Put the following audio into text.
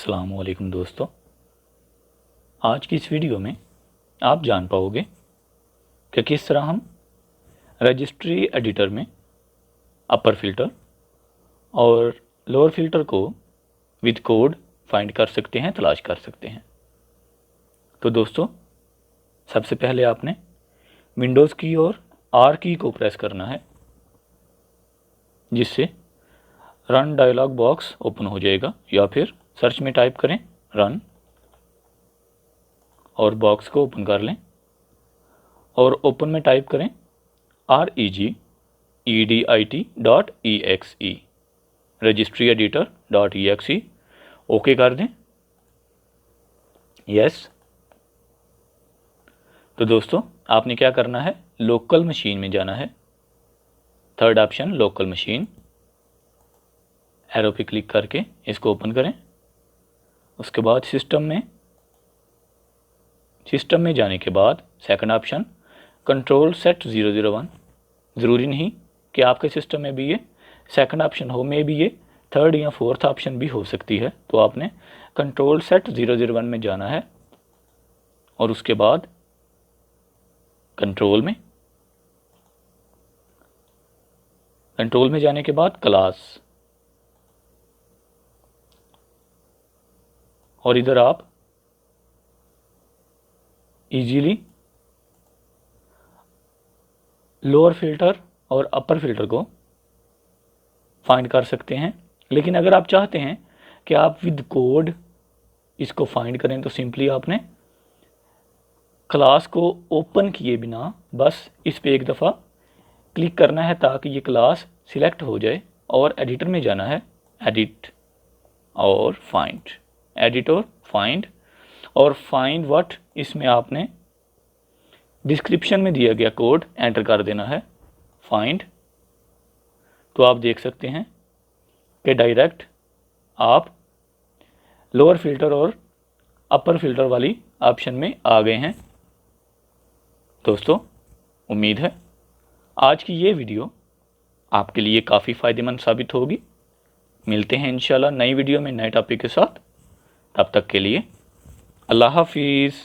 अस्सलामुअलैकुम दोस्तों, आज की इस वीडियो में आप जान पाओगे कि किस तरह हम रजिस्ट्री एडिटर में अपर फिल्टर और लोअर फिल्टर को विद कोड फाइंड कर सकते हैं, तलाश कर सकते हैं। तो दोस्तों, सबसे पहले आपने विंडोज़ की और आर की को प्रेस करना है, जिससे रन डायलॉग बॉक्स ओपन हो जाएगा, या फिर सर्च में टाइप करें रन और बॉक्स को ओपन कर लें और ओपन में टाइप करें regedit.exe registry editor .exe। Okay कर दें, यस। तो दोस्तों, आपने क्या करना है, लोकल मशीन में जाना है, third option local machine, arrow पे क्लिक करके इसको ओपन करें। उसके बाद सिस्टम में जाने के बाद सेकंड ऑप्शन कंट्रोल सेट 001। ज़रूरी नहीं कि आपके सिस्टम में भी ये सेकंड ऑप्शन हो, में भी ये थर्ड या फोर्थ ऑप्शन भी हो सकती है। तो आपने कंट्रोल सेट 001 में जाना है और उसके बाद कंट्रोल में जाने के बाद क्लास, और इधर आप इजीली लोअर फिल्टर और अपर फिल्टर को फाइंड कर सकते हैं। लेकिन अगर आप चाहते हैं कि आप विद कोड इसको फाइंड करें, तो सिंपली आपने क्लास को ओपन किए बिना बस इस पे एक दफ़ा क्लिक करना है, ताकि ये क्लास सिलेक्ट हो जाए, और एडिटर में जाना है, एडिट और फाइंड, एडिट और फाइंड व्हाट। इसमें आपने डिस्क्रिप्शन में दिया गया कोड एंटर कर देना है, फाइंड। तो आप देख सकते हैं कि डायरेक्ट आप लोअर फिल्टर और अपर फिल्टर वाली ऑप्शन में आ गए हैं। दोस्तों, उम्मीद है आज की ये वीडियो आपके लिए काफ़ी फ़ायदेमंद साबित होगी। मिलते हैं इंशाल्लाह नई वीडियो में नए टॉपिक के साथ। तब तक के लिए अल्लाह हाफिज़।